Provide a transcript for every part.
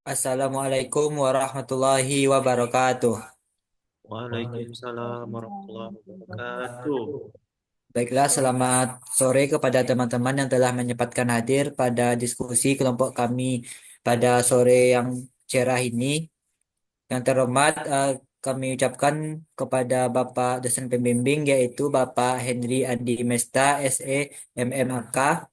Assalamualaikum warahmatullahi wabarakatuh. Waalaikumsalam warahmatullahi wabarakatuh. Baiklah, selamat sore kepada teman-teman yang telah menyempatkan hadir pada diskusi kelompok kami pada sore yang cerah ini. Yang terhormat, kami ucapkan kepada Bapak dosen pembimbing yaitu Bapak Henry Adi Mesta, SE, MMAK,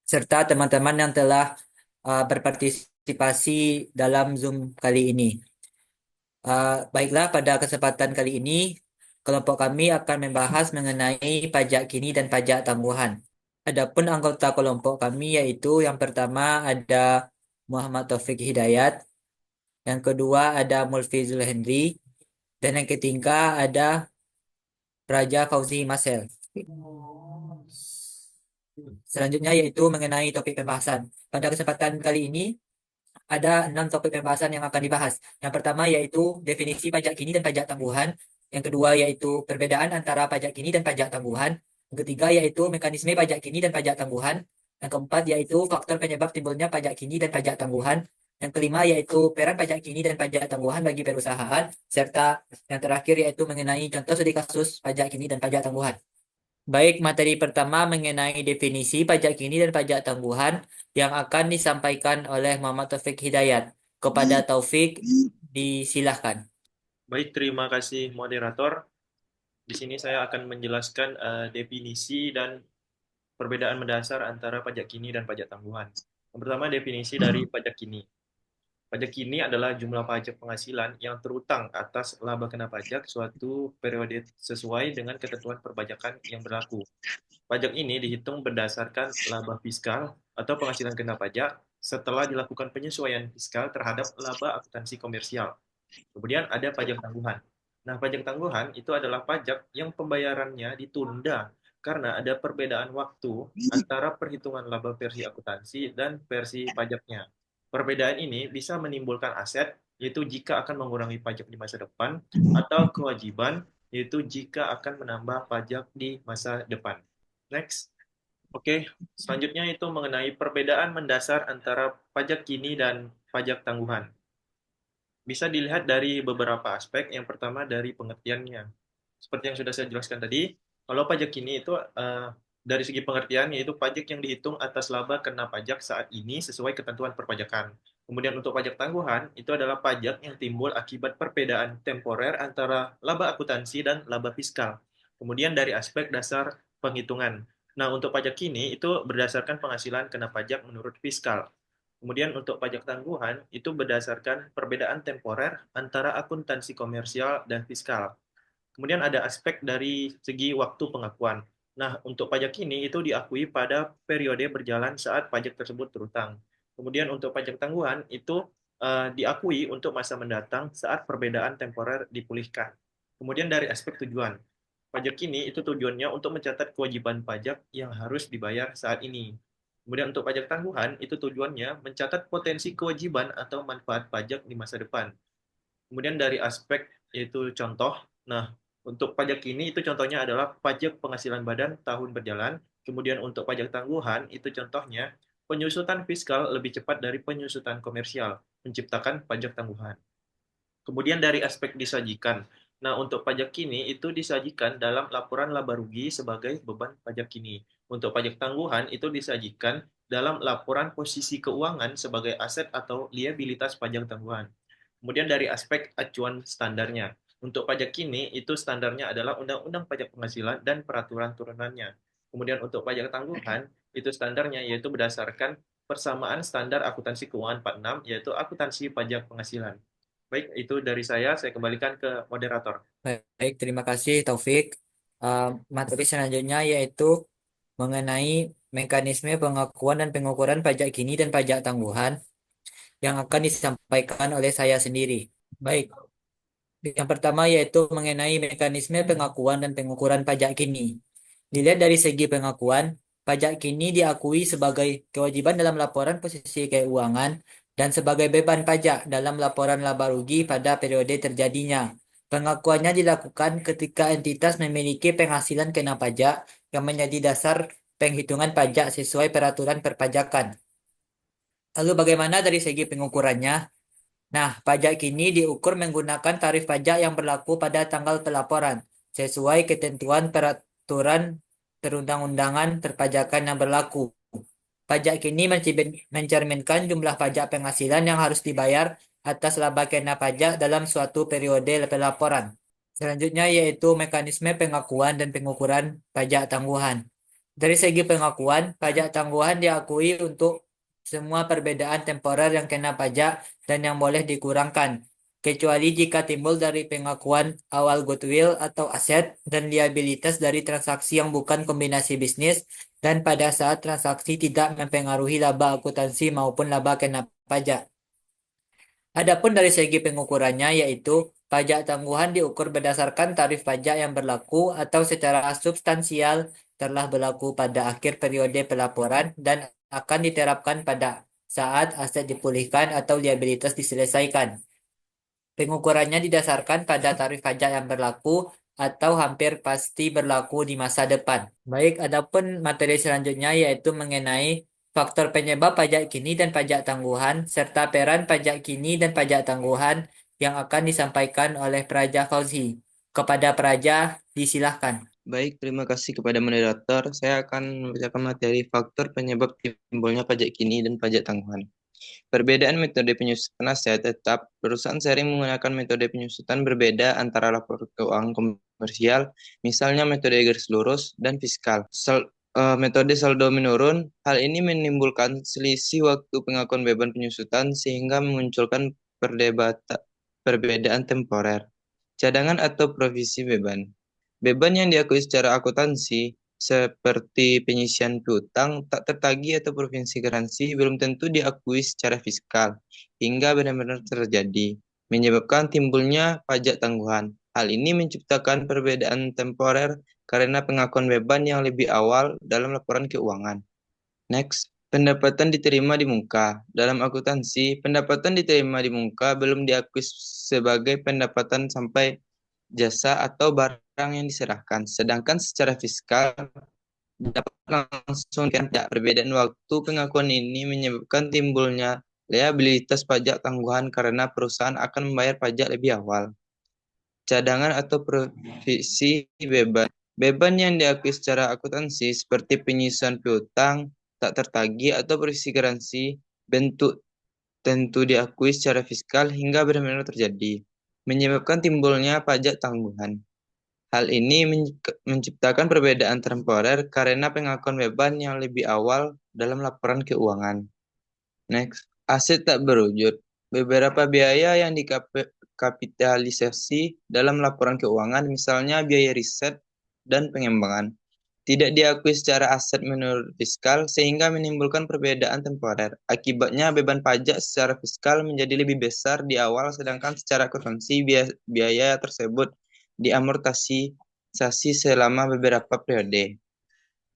serta teman-teman yang telah berpartisipasi dalam Zoom kali ini. Baiklah, pada kesempatan kali ini, kelompok kami akan membahas mengenai pajak kini dan pajak tangguhan. Adapun anggota kelompok kami yaitu yang pertama ada Muhammad Taufik Hidayat, yang kedua ada Mulfizul Henry, dan yang ketiga ada Raja Fauzi Masel. Selanjutnya yaitu mengenai topik pembahasan. Pada kesempatan kali ini, ada 6 topik pembahasan yang akan dibahas. Yang pertama yaitu definisi pajak kini dan pajak tangguhan. Yang kedua yaitu perbedaan antara pajak kini dan pajak tangguhan. Yang ketiga yaitu mekanisme pajak kini dan pajak tangguhan. Yang keempat yaitu faktor penyebab timbulnya pajak kini dan pajak tangguhan. Yang kelima yaitu peran pajak kini dan pajak tangguhan bagi perusahaan. Serta yang terakhir yaitu mengenai contoh studi kasus pajak kini dan pajak tangguhan. Baik, materi pertama mengenai definisi pajak kini dan pajak tangguhan yang akan disampaikan oleh Muhammad Taufik Hidayat. Kepada Taufik, disilahkan. Baik, terima kasih moderator. Di sini saya akan menjelaskan definisi dan perbedaan mendasar antara pajak kini dan pajak tangguhan. Yang pertama, definisi dari pajak kini. Pajak kini adalah jumlah pajak penghasilan yang terutang atas laba kena pajak suatu periode sesuai dengan ketentuan perpajakan yang berlaku. Pajak ini dihitung berdasarkan laba fiskal atau penghasilan kena pajak setelah dilakukan penyesuaian fiskal terhadap laba akuntansi komersial. Kemudian ada pajak tangguhan. Nah, pajak tangguhan itu adalah pajak yang pembayarannya ditunda karena ada perbedaan waktu antara perhitungan laba versi akuntansi dan versi pajaknya. Perbedaan ini bisa menimbulkan aset, yaitu jika akan mengurangi pajak di masa depan, atau kewajiban, yaitu jika akan menambah pajak di masa depan. Next. Oke, selanjutnya itu mengenai perbedaan mendasar antara pajak kini dan pajak tangguhan. Bisa dilihat dari beberapa aspek. Yang pertama dari pengertiannya. Seperti yang sudah saya jelaskan tadi, kalau pajak kini itu dari segi pengertian yaitu pajak yang dihitung atas laba kena pajak saat ini sesuai ketentuan perpajakan. Kemudian untuk pajak tangguhan itu adalah pajak yang timbul akibat perbedaan temporer antara laba akuntansi dan laba fiskal. Kemudian dari aspek dasar penghitungan. Nah, untuk pajak kini itu berdasarkan penghasilan kena pajak menurut fiskal. Kemudian untuk pajak tangguhan itu berdasarkan perbedaan temporer antara akuntansi komersial dan fiskal. Kemudian ada aspek dari segi waktu pengakuan. Nah, untuk pajak ini itu diakui pada periode berjalan saat pajak tersebut terutang. Kemudian untuk pajak tangguhan itu diakui untuk masa mendatang saat perbedaan temporer dipulihkan. Kemudian dari aspek tujuan. Pajak ini itu tujuannya untuk mencatat kewajiban pajak yang harus dibayar saat ini. Kemudian untuk pajak tangguhan itu tujuannya mencatat potensi kewajiban atau manfaat pajak di masa depan. Kemudian dari aspek yaitu contoh, nah untuk pajak ini itu contohnya adalah pajak penghasilan badan tahun berjalan. Kemudian untuk pajak tangguhan itu contohnya penyusutan fiskal lebih cepat dari penyusutan komersial, menciptakan pajak tangguhan. Kemudian dari aspek disajikan. Nah, untuk pajak kini itu disajikan dalam laporan laba rugi sebagai beban pajak kini. Untuk pajak tangguhan itu disajikan dalam laporan posisi keuangan sebagai aset atau liabilitas pajak tangguhan. Kemudian dari aspek acuan standarnya. Untuk pajak kini itu standarnya adalah Undang-Undang Pajak Penghasilan dan peraturan turunannya. Kemudian untuk pajak tangguhan itu standarnya yaitu berdasarkan persamaan standar akuntansi keuangan 46 yaitu akuntansi pajak penghasilan. Baik, itu dari saya kembalikan ke moderator. Baik, terima kasih Taufik. Uh, Materi selanjutnya yaitu mengenai mekanisme pengakuan dan pengukuran pajak kini dan pajak tangguhan yang akan disampaikan oleh saya sendiri. Baik, yang pertama yaitu mengenai mekanisme pengakuan dan pengukuran pajak kini. Dilihat dari segi pengakuan, pajak kini diakui sebagai kewajiban dalam laporan posisi keuangan dan sebagai beban pajak dalam laporan laba rugi pada periode terjadinya. Pengakuannya dilakukan ketika entitas memiliki penghasilan kena pajak yang menjadi dasar penghitungan pajak sesuai peraturan perpajakan. Lalu bagaimana dari segi pengukurannya? Nah, pajak kini diukur menggunakan tarif pajak yang berlaku pada tanggal pelaporan, sesuai ketentuan peraturan perundang-undangan perpajakan yang berlaku. Pajak kini mencerminkan jumlah pajak penghasilan yang harus dibayar atas laba kena pajak dalam suatu periode pelaporan. Selanjutnya yaitu mekanisme pengakuan dan pengukuran pajak tangguhan. Dari segi pengakuan, pajak tangguhan diakui untuk semua perbedaan temporer yang kena pajak dan yang boleh dikurangkan, kecuali jika timbul dari pengakuan awal goodwill atau aset dan liabilitas dari transaksi yang bukan kombinasi bisnis dan pada saat transaksi tidak mempengaruhi laba akuntansi maupun laba kena pajak. Adapun dari segi pengukurannya yaitu pajak tangguhan diukur berdasarkan tarif pajak yang berlaku atau secara substansial telah berlaku pada akhir periode pelaporan dan akan diterapkan pada saat aset dipulihkan atau liabilitas diselesaikan. Pengukurannya didasarkan pada tarif pajak yang berlaku atau hampir pasti berlaku di masa depan. Baik, adapun materi selanjutnya yaitu mengenai faktor penyebab pajak kini dan pajak tangguhan serta peran pajak kini dan pajak tangguhan yang akan disampaikan oleh Praja Fauzi. Kepada Praja, disilahkan. Baik, terima kasih kepada moderator. Saya akan membacakan materi faktor penyebab timbulnya pajak kini dan pajak tangguhan. Perbedaan metode penyusutan aset tetap, perusahaan sering menggunakan metode penyusutan berbeda antara laporan keuangan komersial, misalnya metode garis lurus dan fiskal. Metode saldo menurun, hal ini menimbulkan selisih waktu pengakuan beban penyusutan sehingga memunculkan perbedaan temporer. Cadangan atau provisi beban. Beban yang diakui secara akuntansi seperti penyisian piutang tak tertagih atau provinsi garansi belum tentu diakui secara fiskal hingga benar-benar terjadi, menyebabkan timbulnya pajak tangguhan. Hal ini menciptakan perbedaan temporer karena pengakuan beban yang lebih awal dalam laporan keuangan. Next, pendapatan diterima di muka. Dalam akuntansi, pendapatan diterima di muka belum diakui sebagai pendapatan sampai jasa atau barang yang diserahkan. Sedangkan secara fiskal dapat langsung tidak. Perbedaan waktu pengakuan ini menyebabkan timbulnya liabilitas pajak tangguhan karena perusahaan akan membayar pajak lebih awal. Cadangan atau provisi beban. Beban yang diakui secara akuntansi seperti penyisian piutang, tak tertagih atau provisi garansi bentuk tentu diakui secara fiskal hingga benar-benar terjadi, menyebabkan timbulnya pajak tangguhan. Hal ini menciptakan perbedaan temporer karena pengakuan beban yang lebih awal dalam laporan keuangan. Next, aset tak berwujud. Beberapa biaya yang dikapitalisasi dalam laporan keuangan, misalnya biaya riset dan pengembangan, tidak diakui secara aset menurut fiskal sehingga menimbulkan perbedaan temporer. Akibatnya beban pajak secara fiskal menjadi lebih besar di awal sedangkan secara akuntansi biaya tersebut diamortisasi selama beberapa periode.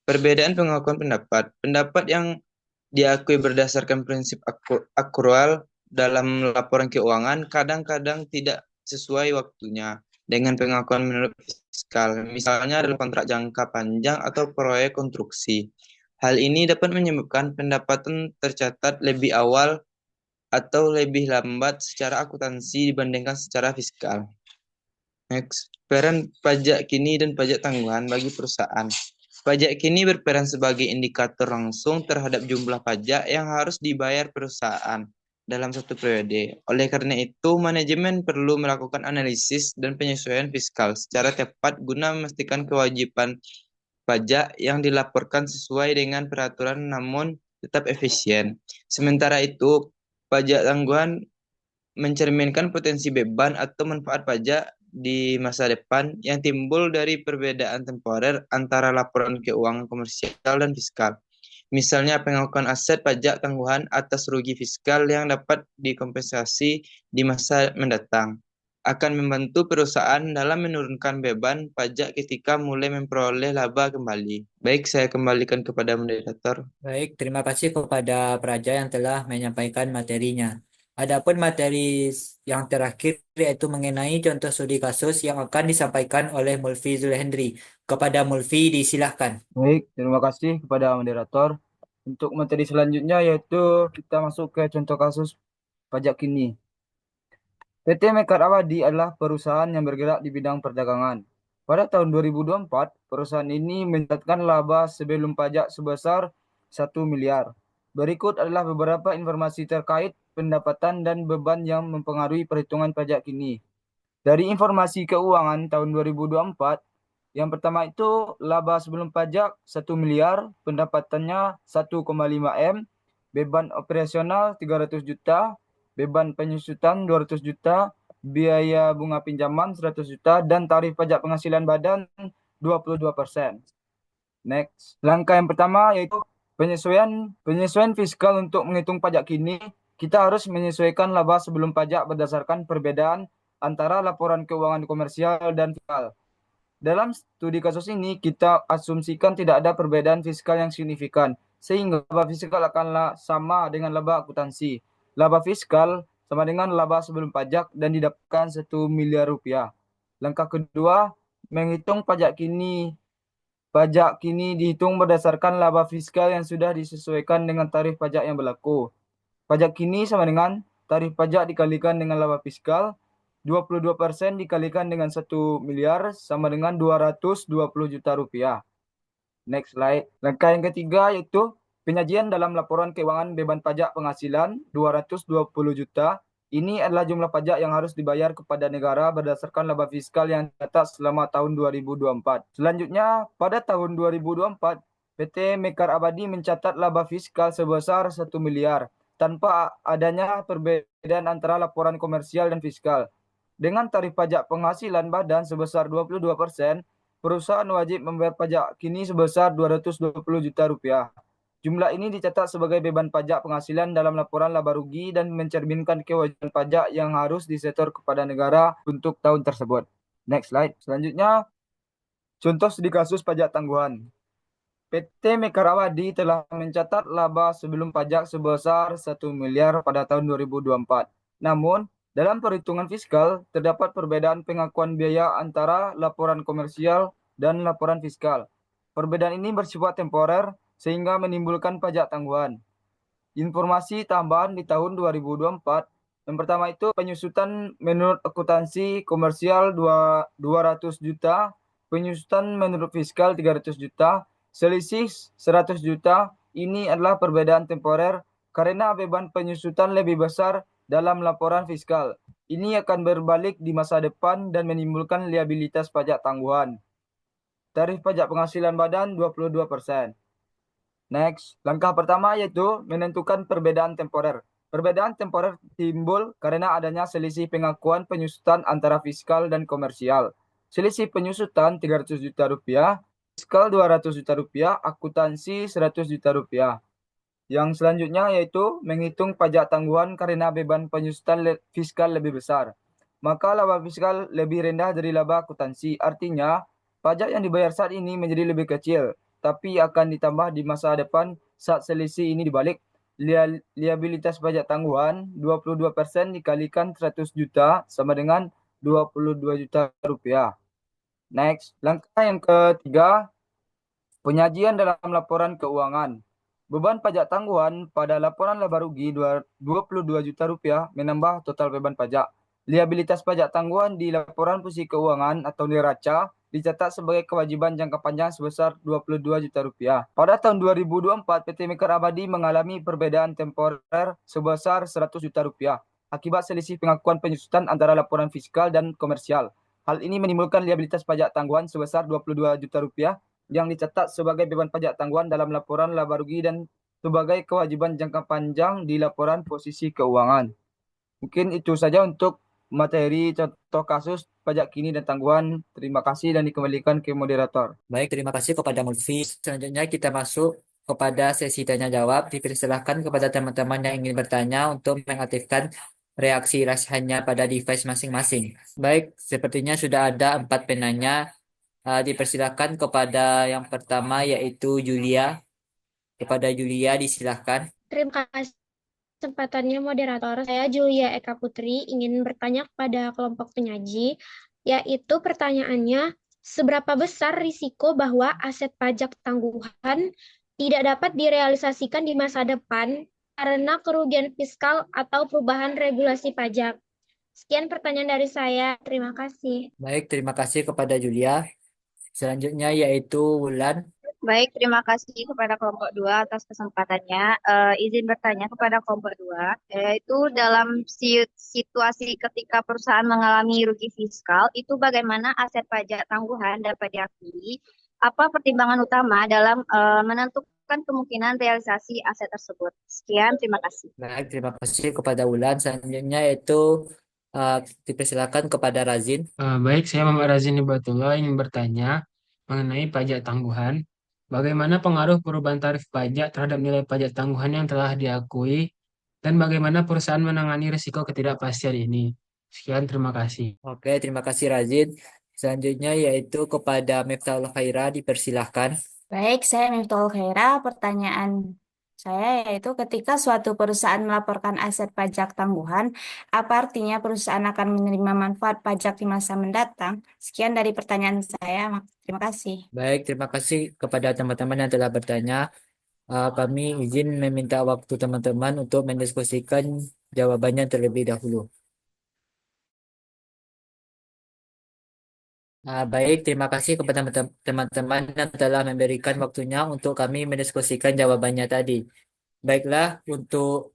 Perbedaan pengakuan pendapat. Pendapat yang diakui berdasarkan prinsip akrual dalam laporan keuangan kadang-kadang tidak sesuai waktunya dengan pengakuan menurut fiskal, misalnya dalam kontrak jangka panjang atau proyek konstruksi. Hal ini dapat menyebabkan pendapatan tercatat lebih awal atau lebih lambat secara akuntansi dibandingkan secara fiskal. Next, peran pajak kini dan pajak tangguhan bagi perusahaan. Pajak kini berperan sebagai indikator langsung terhadap jumlah pajak yang harus dibayar perusahaan dalam satu periode. Oleh karena itu, manajemen perlu melakukan analisis dan penyesuaian fiskal secara tepat guna memastikan kewajiban pajak yang dilaporkan sesuai dengan peraturan namun tetap efisien. Sementara itu, pajak tangguhan mencerminkan potensi beban atau manfaat pajak di masa depan yang timbul dari perbedaan temporer antara laporan keuangan komersial dan fiskal. Misalnya pengakuan aset pajak tangguhan atas rugi fiskal yang dapat dikompensasi di masa mendatang akan membantu perusahaan dalam menurunkan beban pajak ketika mulai memperoleh laba kembali. Baik, saya kembalikan kepada moderator. Baik, terima kasih kepada Praja yang telah menyampaikan materinya. Adapun materi yang terakhir yaitu mengenai contoh studi kasus yang akan disampaikan oleh Mulfi Zulhendri. Kepada Mulfi disilahkan. Baik, terima kasih kepada moderator. Untuk materi selanjutnya yaitu kita masuk ke contoh kasus pajak kini. PT Mekar Abadi adalah perusahaan yang bergerak di bidang perdagangan. Pada tahun 2024, perusahaan ini mencatatkan laba sebelum pajak sebesar 1 miliar. Berikut adalah beberapa informasi terkait pendapatan dan beban yang mempengaruhi perhitungan pajak kini. Dari informasi keuangan tahun 2024, yang pertama itu laba sebelum pajak 1 miliar, pendapatannya 1,5 M, beban operasional 300 juta, beban penyusutan 200 juta, biaya bunga pinjaman 100 juta, dan tarif pajak penghasilan badan 22%. Next, langkah yang pertama yaitu penyesuaian fiskal. Untuk menghitung pajak kini, kita harus menyesuaikan laba sebelum pajak berdasarkan perbedaan antara laporan keuangan komersial dan fiskal. Dalam studi kasus ini, kita asumsikan tidak ada perbedaan fiskal yang signifikan, sehingga laba fiskal akanlah sama dengan laba akuntansi. Laba fiskal sama dengan laba sebelum pajak dan didapatkan 1 miliar rupiah. Langkah kedua, menghitung pajak kini. Pajak kini dihitung berdasarkan laba fiskal yang sudah disesuaikan dengan tarif pajak yang berlaku. Pajak kini sama dengan tarif pajak dikalikan dengan laba fiskal, 22% dikalikan dengan 1 miliar sama dengan 220 juta rupiah. Next slide. Langkah yang ketiga yaitu penyajian dalam laporan keuangan beban pajak penghasilan 220 juta. Ini adalah jumlah pajak yang harus dibayar kepada negara berdasarkan laba fiskal yang dicatat selama tahun 2024. Selanjutnya, pada tahun 2024, PT Mekar Abadi mencatat laba fiskal sebesar 1 miliar tanpa adanya perbedaan antara laporan komersial dan fiskal. Dengan tarif pajak penghasilan badan sebesar 22%, perusahaan wajib membayar pajak kini sebesar 220 juta rupiah. Jumlah ini dicatat sebagai beban pajak penghasilan dalam laporan laba rugi dan mencerminkan kewajiban pajak yang harus disetor kepada negara untuk tahun tersebut. Next slide. Selanjutnya, contoh studi kasus pajak tangguhan. PT Mekar Abadi telah mencatat laba sebelum pajak sebesar 1 miliar pada tahun 2024. Namun, dalam perhitungan fiskal, terdapat perbedaan pengakuan biaya antara laporan komersial dan laporan fiskal. Perbedaan ini bersifat temporer sehingga menimbulkan pajak tangguhan. Informasi tambahan di tahun 2024, yang pertama itu penyusutan menurut akuntansi komersial 200 juta, penyusutan menurut fiskal 300 juta, selisih 100 juta. Ini adalah perbedaan temporer karena beban penyusutan lebih besar dalam laporan fiskal. Ini akan berbalik di masa depan dan menimbulkan liabilitas pajak tangguhan. Tarif pajak penghasilan badan 22%. Next, langkah pertama yaitu menentukan perbedaan temporer. Perbedaan temporer timbul karena adanya selisih pengakuan penyusutan antara fiskal dan komersial. Selisih penyusutan 300 juta rupiah, fiskal 200 juta rupiah, akuntansi 100 juta rupiah. Yang selanjutnya yaitu menghitung pajak tangguhan karena beban penyusutan fiskal lebih besar. Maka laba fiskal lebih rendah dari laba akuntansi. Artinya, pajak yang dibayar saat ini menjadi lebih kecil, tapi akan ditambah di masa depan saat selisih ini dibalik. Liabilitas pajak tangguhan 22% dikalikan 100 juta sama dengan 22 juta rupiah. Next, langkah yang ketiga, penyajian dalam laporan keuangan. Beban pajak tangguhan pada laporan laba rugi 22 juta rupiah menambah total beban pajak. Liabilitas pajak tangguhan di laporan posisi keuangan atau neraca dicatat sebagai kewajiban jangka panjang sebesar 22 juta rupiah. Pada tahun 2024, PT Mekar Abadi mengalami perbedaan temporer sebesar 100 juta rupiah akibat selisih pengakuan penyusutan antara laporan fiskal dan komersial. Hal ini menimbulkan liabilitas pajak tangguhan sebesar 22 juta rupiah yang dicatat sebagai beban pajak tangguhan dalam laporan laba rugi dan sebagai kewajiban jangka panjang di laporan posisi keuangan. Mungkin itu saja untuk materi contoh kasus pajak kini dan tangguhan. Terima kasih dan dikembalikan ke moderator. Baik, terima kasih kepada Mulfi. Selanjutnya kita masuk kepada sesi tanya jawab. Dipersilahkan kepada teman-teman yang ingin bertanya untuk mengaktifkan reaksi rasanya pada device masing-masing. Baik, sepertinya sudah ada 4 penanya. Dipersilahkan kepada yang pertama yaitu Julia. Kepada Julia disilahkan. Terima kasih kesempatannya moderator. Saya Julia Eka Putri ingin bertanya kepada kelompok penyaji, yaitu pertanyaannya, seberapa besar risiko bahwa aset pajak tangguhan tidak dapat direalisasikan di masa depan karena kerugian fiskal atau perubahan regulasi pajak. Sekian pertanyaan dari saya. Terima kasih. Baik, terima kasih kepada Julia. Selanjutnya yaitu Wulan. Baik, terima kasih kepada kelompok 2 atas kesempatannya. Izin bertanya kepada kelompok 2, yaitu dalam situasi ketika perusahaan mengalami rugi fiskal, itu bagaimana aset pajak tangguhan dapat diakui? Apa pertimbangan utama dalam menentukan kemungkinan realisasi aset tersebut? Sekian, terima kasih. Baik, terima kasih kepada Wulan. Selanjutnya yaitu dipersilakan kepada Razin. Baik, saya Muhammad Razin Hibatullah ingin bertanya mengenai pajak tangguhan. Bagaimana pengaruh perubahan tarif pajak terhadap nilai pajak tangguhan yang telah diakui dan bagaimana perusahaan menangani risiko ketidakpastian ini? Sekian, terima kasih. Oke, terima kasih Razin. Selanjutnya yaitu kepada Miftahul Khaira, dipersilahkan. Baik, saya Miftahul Khaira. Pertanyaan saya yaitu ketika suatu perusahaan melaporkan aset pajak tangguhan, apa artinya perusahaan akan menerima manfaat pajak di masa mendatang? Sekian dari pertanyaan saya. Terima kasih. Baik, terima kasih kepada teman-teman yang telah bertanya. Kami izin meminta waktu teman-teman untuk mendiskusikan jawabannya terlebih dahulu. Baik, terima kasih kepada teman-teman yang telah memberikan waktunya untuk kami mendiskusikan jawabannya tadi. Baiklah, untuk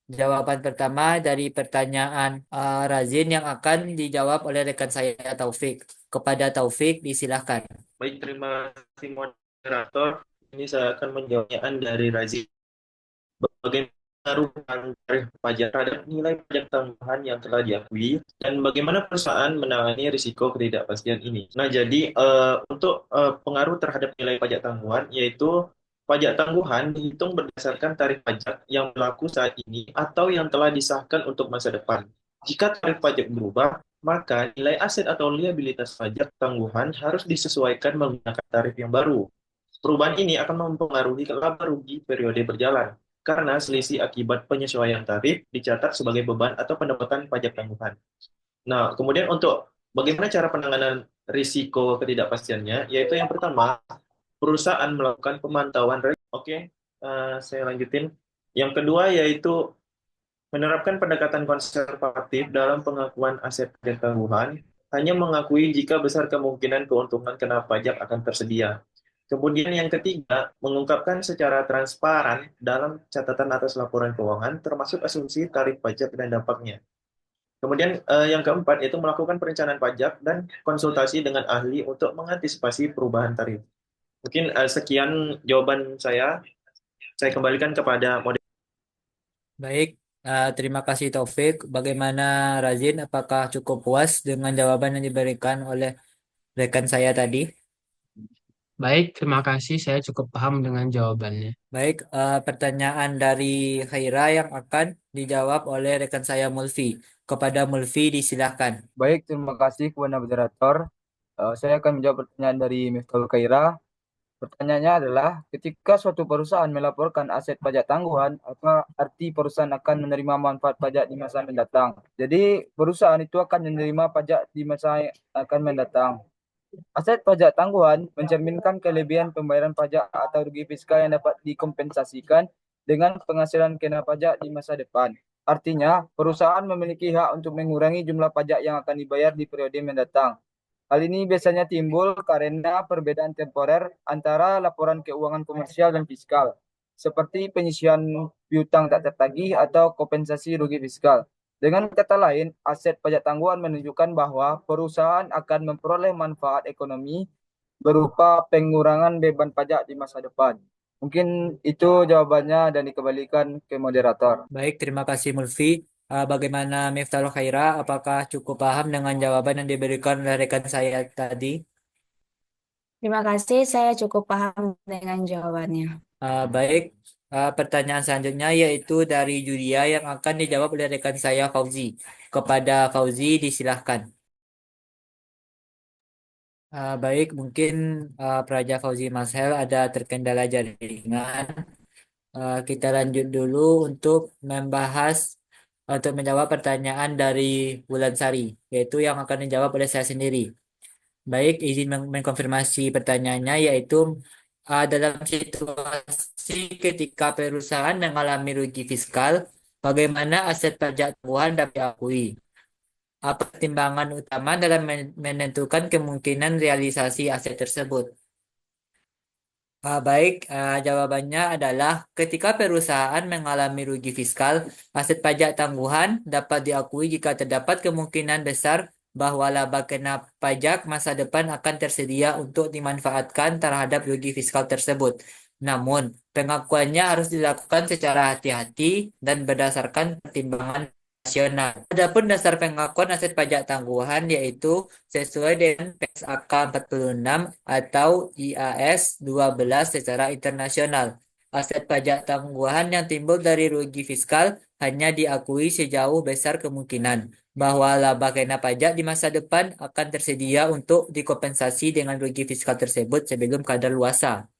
jawaban pertama dari pertanyaan Razin yang akan dijawab oleh rekan saya Taufik. Kepada Taufik, disilahkan. Baik, terima kasih moderator. Ini saya akan menjawabnya dari Razi. Bagaimana pengaruh tarif pajak terhadap nilai pajak tambahan yang telah diakui dan bagaimana perusahaan menangani risiko ketidakpastian ini. Nah, jadi untuk pengaruh terhadap nilai pajak tangguhan yaitu pajak tangguhan dihitung berdasarkan tarif pajak yang berlaku saat ini atau yang telah disahkan untuk masa depan. Jika tarif pajak berubah, maka nilai aset atau liabilitas pajak tangguhan harus disesuaikan menggunakan tarif yang baru. Perubahan ini akan mempengaruhi laba rugi periode berjalan, karena selisih akibat penyesuaian tarif dicatat sebagai beban atau pendapatan pajak tangguhan. Nah, kemudian untuk bagaimana cara penanganan risiko ketidakpastiannya, yaitu yang pertama, perusahaan melakukan pemantauan. Oke, saya lanjutin. Yang kedua yaitu menerapkan pendekatan konservatif dalam pengakuan aset pajak tangguhan, hanya mengakui jika besar kemungkinan keuntungan kena pajak akan tersedia. Kemudian yang ketiga, mengungkapkan secara transparan dalam catatan atas laporan keuangan, termasuk asumsi tarif pajak dan dampaknya. Kemudian yang keempat, yaitu melakukan perencanaan pajak dan konsultasi dengan ahli untuk mengantisipasi perubahan tarif. Mungkin sekian jawaban saya. Saya kembalikan kepada moderator. Baik, terima kasih Taufik. Bagaimana Razin? Apakah cukup puas dengan jawaban yang diberikan oleh rekan saya tadi? Baik, terima kasih. Saya cukup paham dengan jawabannya. Baik, pertanyaan dari Khaira yang akan dijawab oleh rekan saya Mulfi. Kepada Mulfi, disilahkan. Baik, terima kasih kepada moderator. Saya akan menjawab pertanyaan dari Miftahul Khaira. Pertanyaannya adalah, ketika suatu perusahaan melaporkan aset pajak tangguhan, apa arti perusahaan akan menerima manfaat pajak di masa mendatang? Jadi, perusahaan itu akan menerima pajak di masa yang akan mendatang. Aset pajak tangguhan mencerminkan kelebihan pembayaran pajak atau rugi fiskal yang dapat dikompensasikan dengan penghasilan kena pajak di masa depan. Artinya, perusahaan memiliki hak untuk mengurangi jumlah pajak yang akan dibayar di periode mendatang. Hal ini biasanya timbul karena perbedaan temporer antara laporan keuangan komersial dan fiskal, seperti penyisian piutang tak tertagih atau kompensasi rugi fiskal. Dengan kata lain, aset pajak tangguhan menunjukkan bahwa perusahaan akan memperoleh manfaat ekonomi berupa pengurangan beban pajak di masa depan. Mungkin itu jawabannya dan dikembalikan ke moderator. Baik, terima kasih Mulfi. Bagaimana Miftahul Khaira? Apakah cukup paham dengan jawaban yang diberikan oleh rekan saya tadi? Terima kasih, saya cukup paham dengan jawabannya. Baik, pertanyaan selanjutnya yaitu dari Julia yang akan dijawab oleh rekan saya Fauzi. Kepada Fauzi, disilahkan. Baik, mungkin Praja Fauzi Mashel ada terkendala jaringan. Kita lanjut dulu untuk menjawab pertanyaan dari Wulan Sari, yaitu yang akan dijawab oleh saya sendiri. Baik, izin mengkonfirmasi pertanyaannya, yaitu dalam situasi ketika perusahaan mengalami rugi fiskal, bagaimana aset pajak tangguhan dapat diakui? Apa pertimbangan utama dalam menentukan kemungkinan realisasi aset tersebut? Baik, jawabannya adalah ketika perusahaan mengalami rugi fiskal, aset pajak tangguhan dapat diakui jika terdapat kemungkinan besar bahwa laba kena pajak masa depan akan tersedia untuk dimanfaatkan terhadap rugi fiskal tersebut. Namun, pengakuannya harus dilakukan secara hati-hati dan berdasarkan pertimbangan nasional. Adapun dasar pengakuan aset pajak tangguhan yaitu sesuai dengan PSAK 46 atau IAS 12 secara internasional. Aset pajak tangguhan yang timbul dari rugi fiskal hanya diakui sejauh besar kemungkinan bahwa laba kena pajak di masa depan akan tersedia untuk dikompensasi dengan rugi fiskal tersebut sebelum kadaluarsa.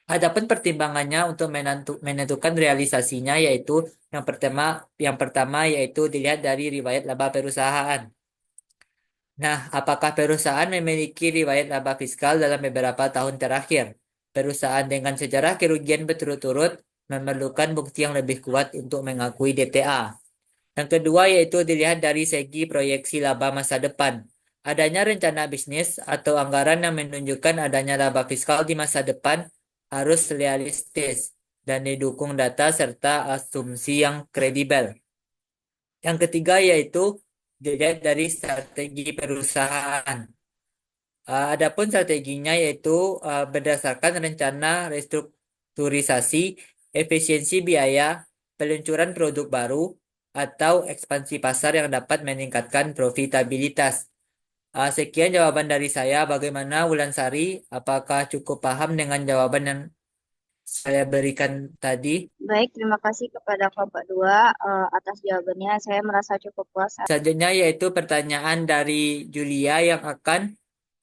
Adapun pertimbangannya untuk menentukan realisasinya yaitu yang pertama yaitu dilihat dari riwayat laba perusahaan. Nah, apakah perusahaan memiliki riwayat laba fiskal dalam beberapa tahun terakhir? Perusahaan dengan sejarah kerugian berturut-turut memerlukan bukti yang lebih kuat untuk mengakui DTA. Yang kedua yaitu dilihat dari segi proyeksi laba masa depan. Adanya rencana bisnis atau anggaran yang menunjukkan adanya laba fiskal di masa depan harus realistis dan didukung data serta asumsi yang kredibel. Yang ketiga yaitu dilihat dari strategi perusahaan. Adapun strateginya yaitu berdasarkan rencana restrukturisasi, efisiensi biaya, peluncuran produk baru, atau ekspansi pasar yang dapat meningkatkan profitabilitas. Sekian jawaban dari saya. Bagaimana Wulansari? Apakah cukup paham dengan jawaban yang saya berikan tadi? Baik, terima kasih kepada kelompok 2 atas jawabannya. Saya merasa cukup puas. Selanjutnya yaitu pertanyaan dari Julia yang akan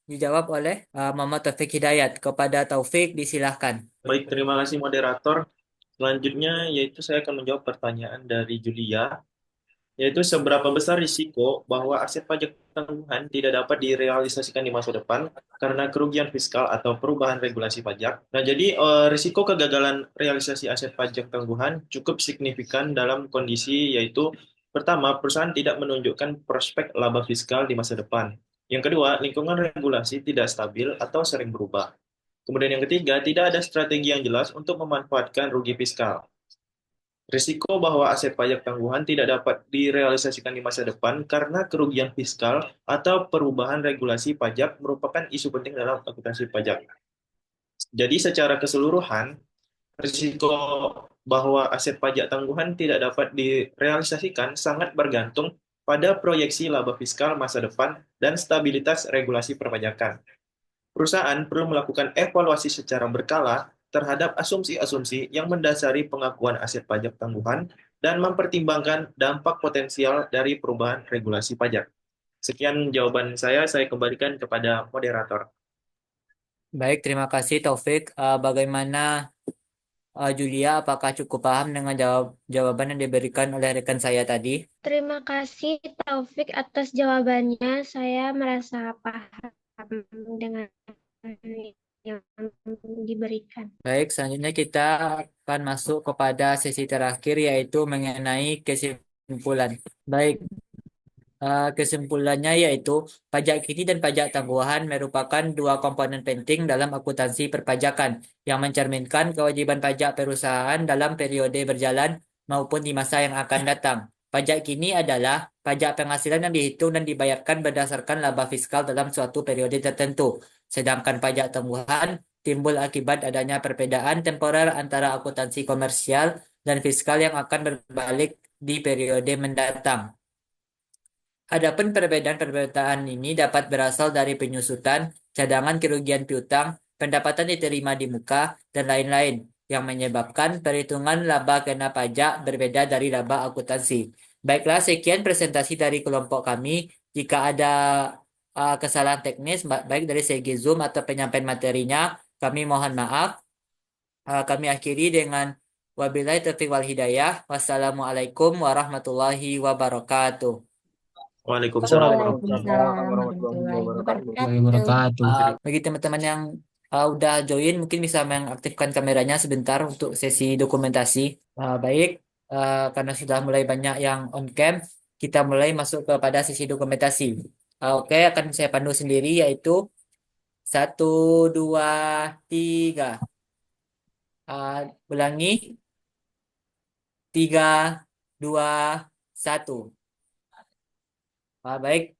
dijawab oleh Muhammad Taufik Hidayat. Kepada Taufik, disilahkan. Baik, terima kasih moderator. Selanjutnya yaitu saya akan menjawab pertanyaan dari Julia, yaitu seberapa besar risiko bahwa aset pajak tangguhan tidak dapat direalisasikan di masa depan karena kerugian fiskal atau perubahan regulasi pajak. Nah, jadi risiko kegagalan realisasi aset pajak tangguhan cukup signifikan dalam kondisi yaitu pertama, perusahaan tidak menunjukkan prospek laba fiskal di masa depan. Yang kedua, lingkungan regulasi tidak stabil atau sering berubah. Kemudian yang ketiga, tidak ada strategi yang jelas untuk memanfaatkan rugi fiskal. Risiko bahwa aset pajak tangguhan tidak dapat direalisasikan di masa depan karena kerugian fiskal atau perubahan regulasi pajak merupakan isu penting dalam akuntansi pajak. Jadi secara keseluruhan, risiko bahwa aset pajak tangguhan tidak dapat direalisasikan sangat bergantung pada proyeksi laba fiskal masa depan dan stabilitas regulasi perpajakan. Perusahaan perlu melakukan evaluasi secara berkala terhadap asumsi-asumsi yang mendasari pengakuan aset pajak tangguhan dan mempertimbangkan dampak potensial dari perubahan regulasi pajak. Sekian jawaban saya kembalikan kepada moderator. Baik, terima kasih Taufik. Bagaimana Julia, apakah cukup paham dengan jawaban yang diberikan oleh rekan saya tadi? Terima kasih Taufik atas jawabannya. Saya merasa paham dengan yang diberikan. Baik, selanjutnya kita akan masuk kepada sesi terakhir yaitu mengenai kesimpulan. Baik, kesimpulannya yaitu pajak kini dan pajak tangguhan merupakan dua komponen penting dalam akuntansi perpajakan yang mencerminkan kewajiban pajak perusahaan dalam periode berjalan maupun di masa yang akan datang. Pajak kini adalah pajak penghasilan yang dihitung dan dibayarkan berdasarkan laba fiskal dalam suatu periode tertentu. Sedangkan pajak tangguhan timbul akibat adanya perbedaan temporer antara akuntansi komersial dan fiskal yang akan berbalik di periode mendatang. Adapun perbedaan-perbedaan ini dapat berasal dari penyusutan, cadangan kerugian piutang, pendapatan diterima di muka, dan lain-lain, yang menyebabkan perhitungan laba kena pajak berbeda dari laba akuntansi. Baiklah, sekian presentasi dari kelompok kami. Jika ada kesalahan teknis, baik dari segi Zoom atau penyampaian materinya, kami mohon maaf. Kami akhiri dengan wabillahi taufiq wal hidayah. Wassalamualaikum warahmatullahi wabarakatuh. Waalaikumsalam Waalaikumsalam warahmatullahi wabarakatuh. Wabarakatuh. Bagi teman-teman yang udah join, mungkin bisa mengaktifkan kameranya sebentar untuk sesi dokumentasi. Baik, karena sudah mulai banyak yang on cam, kita mulai masuk kepada sesi dokumentasi. Oke, akan saya pandu sendiri, yaitu 1, 2, 3. Ulangi, 3, 2, 1. Baik,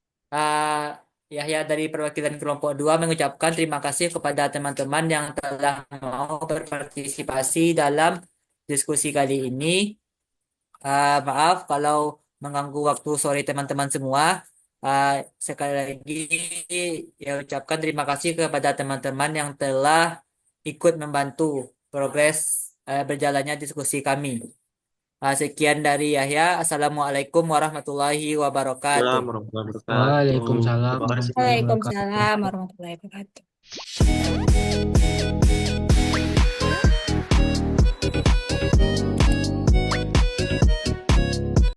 Yahya dari perwakilan kelompok 2 mengucapkan terima kasih kepada teman-teman yang telah mau berpartisipasi dalam diskusi kali ini. Maaf kalau mengganggu waktu sore teman-teman semua. Sekali lagi, ya ucapkan terima kasih kepada teman-teman yang telah ikut membantu progres berjalannya diskusi kami. Sekian dari Yahya. Assalamualaikum warahmatullahi wabarakatuh. Assalamualaikum warahmatullahi wabarakatuh. Waalaikumsalam Terima kasih. warahmatullahi wabarakatuh. Waalaikumsalam warahmatullahi wabarakatuh.